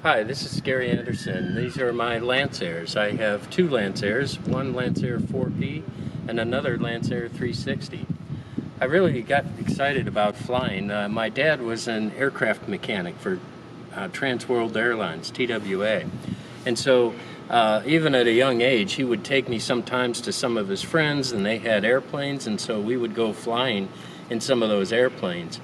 Hi, this is Gary Anderson. These are my Lancairs. I have two Lancairs, one Lancair 4P and another Lancair 360. I really got excited about flying. My dad was an aircraft mechanic for Trans World Airlines, TWA. And so even at a young age, he would take me sometimes to some of his friends, and they had airplanes, and so we would go flying in some of those airplanes.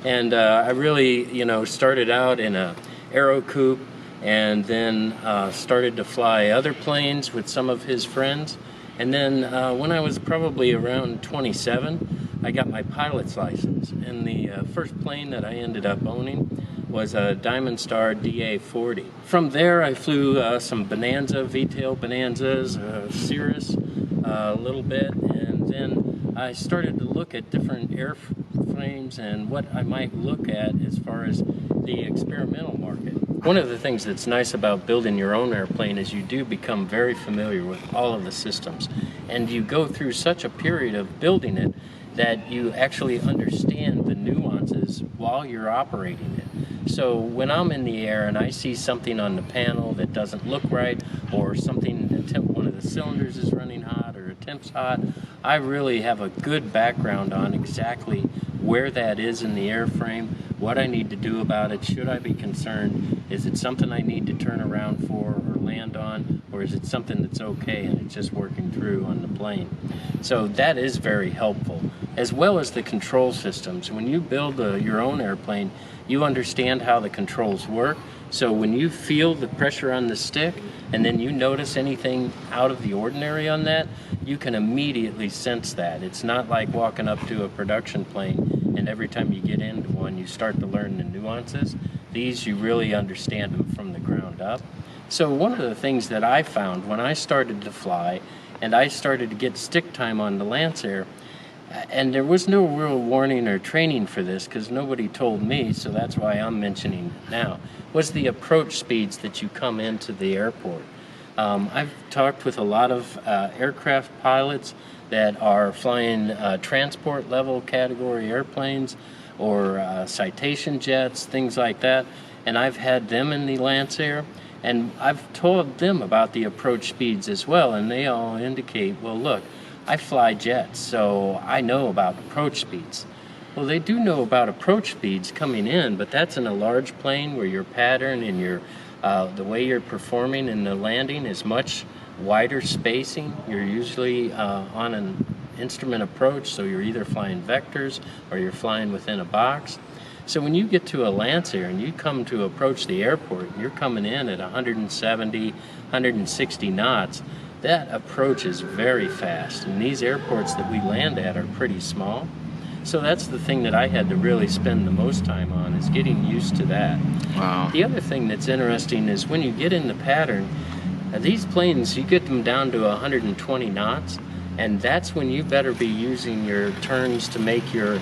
And I really, started out in a Aero Coupe, and then started to fly other planes with some of his friends. And then when I was probably around 27, I got my pilot's license. And the first plane that I ended up owning was a Diamond Star DA-40. From there, I flew some Bonanza, V-tail Bonanzas, Cirrus a little bit, and then I started to look at different airframes and what I might look at as far as the experimental market. One of the things that's nice about building your own airplane is you do become very familiar with all of the systems, and you go through such a period of building it that you actually understand the nuances while you're operating it. So when I'm in the air and I see something on the panel that doesn't look right, or something, one of the cylinders is running hot or a temp's hot, I really have a good background on exactly where that is in the airframe, what I need to do about it, should I be concerned, is it something I need to turn around for or land on, or is it something that's okay and it's just working through on the plane. So that is very helpful, as well as the control systems. When you build your own airplane, you understand how the controls work, so when you feel the pressure on the stick and then you notice anything out of the ordinary on that, you can immediately sense that. It's not like walking up to a production plane and every time you get into one you start to learn the nuances. These, you really understand them from the ground up. So one of the things that I found when I started to fly and I started to get stick time on the Lancair, and there was no real warning or training for this because nobody told me, so that's why I'm mentioning it now, was the approach speeds that you come into the airport. I've talked with a lot of aircraft pilots that are flying transport level category airplanes or citation jets, things like that, and I've had them in the Lancair, and I've told them about the approach speeds as well, and they all indicate, well, look, I fly jets, so I know about approach speeds. Well, they do know about approach speeds coming in, but that's in a large plane where your pattern and your the way you're performing in the landing is much wider spacing. You're usually on an instrument approach, so you're either flying vectors or you're flying within a box. So when you get to a Lancair and you come to approach the airport, you're coming in at 170, 160 knots. That approach is very fast, and these airports that we land at are pretty small. So that's the thing that I had to really spend the most time on, is getting used to that. Wow. The other thing that's interesting is when you get in the pattern, these planes, you get them down to 120 knots, and that's when you better be using your turns to make your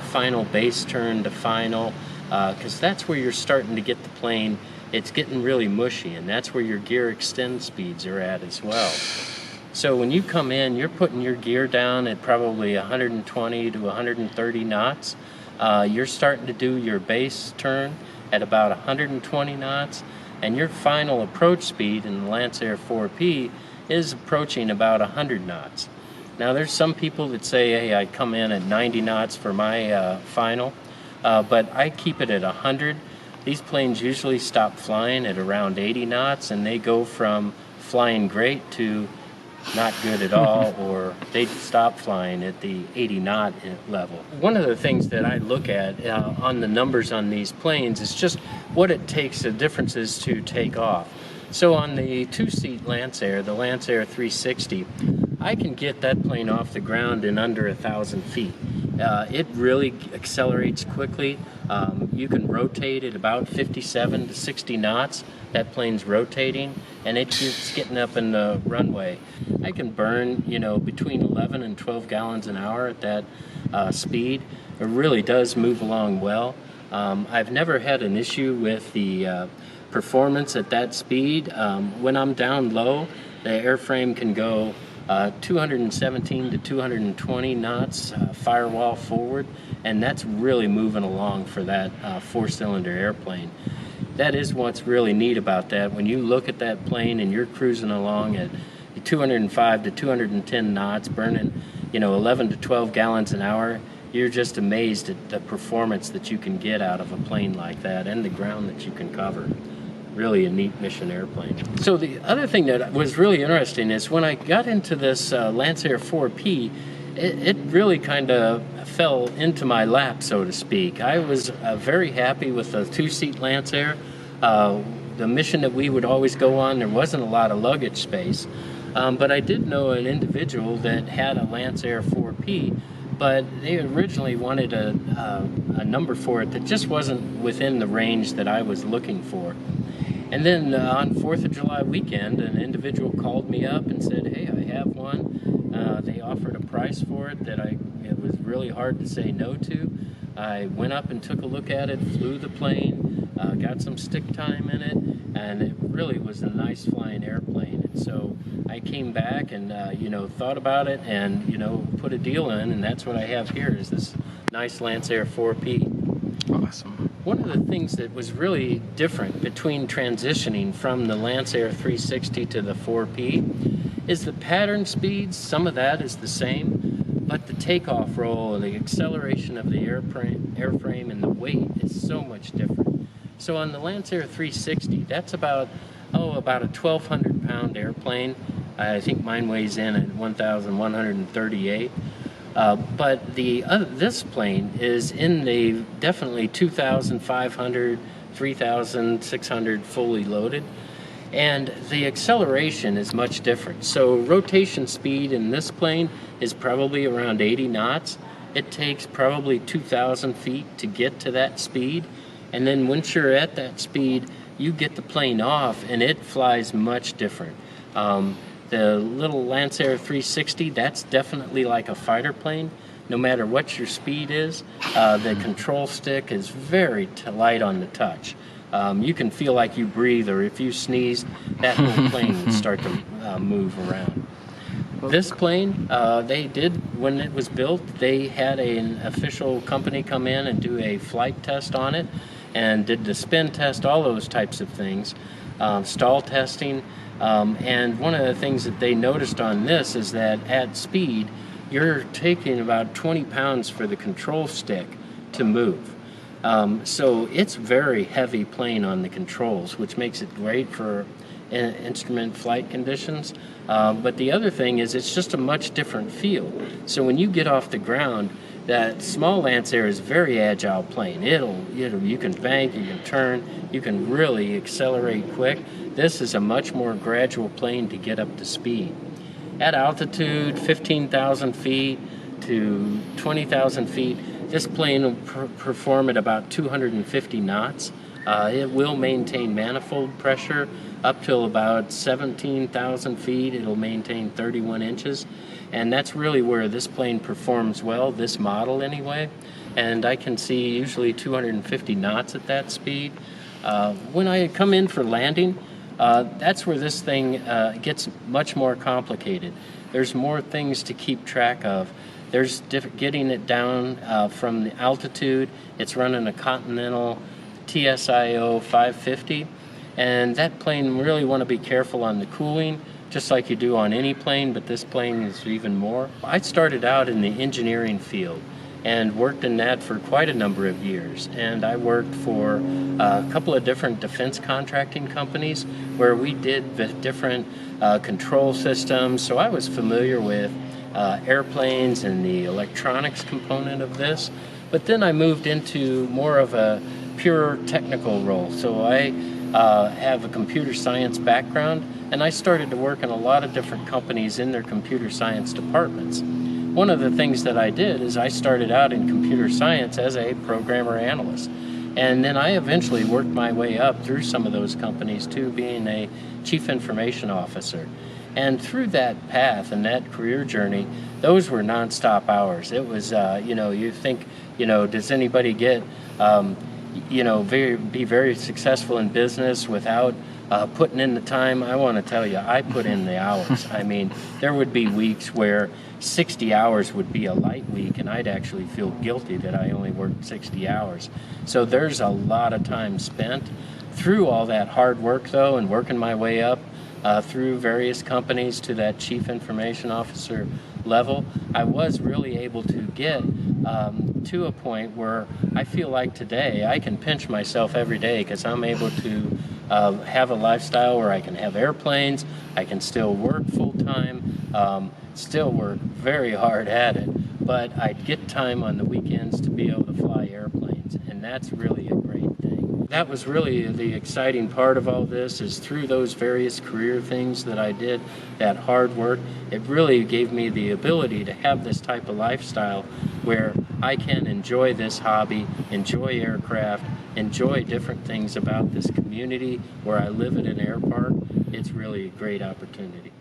final base turn to final, because that's where you're starting to get the plane. It's getting really mushy, and that's where your gear extend speeds are at as well. So when you come in, you're putting your gear down at probably 120 to 130 knots. You're starting to do your base turn at about 120 knots, and your final approach speed in the Lancair 4P is approaching about 100 knots. Now there's some people that say, hey, I come in at 90 knots for my final, but I keep it at 100. These planes usually stop flying at around 80 knots, and they go from flying great to not good at all, or they stop flying at the 80 knot level. One of the things that I look at on the numbers on these planes is just what it takes, the differences to take off. So on the two-seat Lancair, the Lancair 360, I can get that plane off the ground in under 1,000 feet. It really accelerates quickly. You can rotate at about 57 to 60 knots. That plane's rotating, and it's getting up in the runway. I can burn, between 11 and 12 gallons an hour at that speed. It really does move along well. I've never had an issue with the performance at that speed. When I'm down low, the airframe can go 217 to 220 knots firewall forward, and that's really moving along for that four-cylinder airplane. that is what's really neat about that. When you look at that plane and you're cruising along at 205 to 210 knots, burning 11 to 12 gallons an hour, you're just amazed at the performance that you can get out of a plane like that and the ground that you can cover. Really a neat mission airplane. So the other thing that was really interesting is when I got into this Lancair 4P, it really kind of fell into my lap, so to speak. I was very happy with the two-seat Lancair. The mission that we would always go on, there wasn't a lot of luggage space, but I did know an individual that had a Lancair 4P, but they originally wanted a number for it that just wasn't within the range that I was looking for. And then on 4th of July weekend, an individual called me up and said, hey, I have one. They offered a price for it that it was really hard to say no to. I went up and took a look at it, flew the plane, got some stick time in it, and it really was a nice flying airplane. And so I came back and, thought about it and, put a deal in, and that's what I have here is this nice Lancair 4P. Awesome. One of the things that was really different between transitioning from the Lancair 360 to the 4P is the pattern speeds. Some of that is the same, but the takeoff roll and the acceleration of the airframe and the weight is so much different. So on the Lancair 360, that's about a 1,200 pound airplane. I think mine weighs in at 1,138. But this plane is in the definitely 2,500, 3,600 fully loaded, and the acceleration is much different. So rotation speed in this plane is probably around 80 knots. It takes probably 2,000 feet to get to that speed, and then once you're at that speed, you get the plane off, and it flies much different. The little Lancair 360, that's definitely like a fighter plane. No matter what your speed is, the control stick is very light on the touch. You can feel like you breathe, or if you sneeze, that whole plane would start to move around. This plane, they did, when it was built, they had an official company come in and do a flight test on it, and did the spin test, all those types of things, stall testing. And one of the things that they noticed on this is that at speed, you're taking about 20 pounds for the control stick to move. So it's very heavy plane on the controls, which makes it great for instrument flight conditions. But the other thing is it's just a much different feel. So when you get off the ground, that small Lancair is a very agile plane. You can bank, you can turn, you can really accelerate quick. This is a much more gradual plane to get up to speed. At altitude, 15,000 feet to 20,000 feet, this plane will perform at about 250 knots. It will maintain manifold pressure up till about 17,000 feet. It'll maintain 31 inches. And that's really where this plane performs well, this model anyway. And I can see usually 250 knots at that speed. When I come in for landing, that's where this thing gets much more complicated. There's more things to keep track of. There's getting it down from the altitude. It's running a Continental TSIO 550, and that plane really want to be careful on the cooling, just like you do on any plane, but this plane is even more. I started out in the engineering field and worked in that for quite a number of years, and I worked for a couple of different defense contracting companies where we did the different control systems, so I was familiar with airplanes and the electronics component of this. But then I moved into more of a pure technical role. So I have a computer science background, and I started to work in a lot of different companies in their computer science departments. One of the things that I did is I started out in computer science as a programmer analyst. And then I eventually worked my way up through some of those companies to being a chief information officer. And through that path and that career journey, those were nonstop hours. It was, you think, does anybody get, be very successful in business without putting in the time? I want to tell you, I put in the hours. I mean, there would be weeks where 60 hours would be a light week, and I'd actually feel guilty that I only worked 60 hours. So there's a lot of time spent Through all that hard work, though, and working my way up through various companies to that Chief Information Officer level, I was really able to get to a point where I feel like today I can pinch myself every day because I'm able to have a lifestyle where I can have airplanes, I can still work full-time, still work very hard at it, but I get time on the weekends to be able to fly airplanes, and that's really a great thing. That was really the exciting part of all this, is through those various career things that I did, that hard work, it really gave me the ability to have this type of lifestyle where I can enjoy this hobby, enjoy aircraft, enjoy different things about this community where I live at an air park. It's really a great opportunity.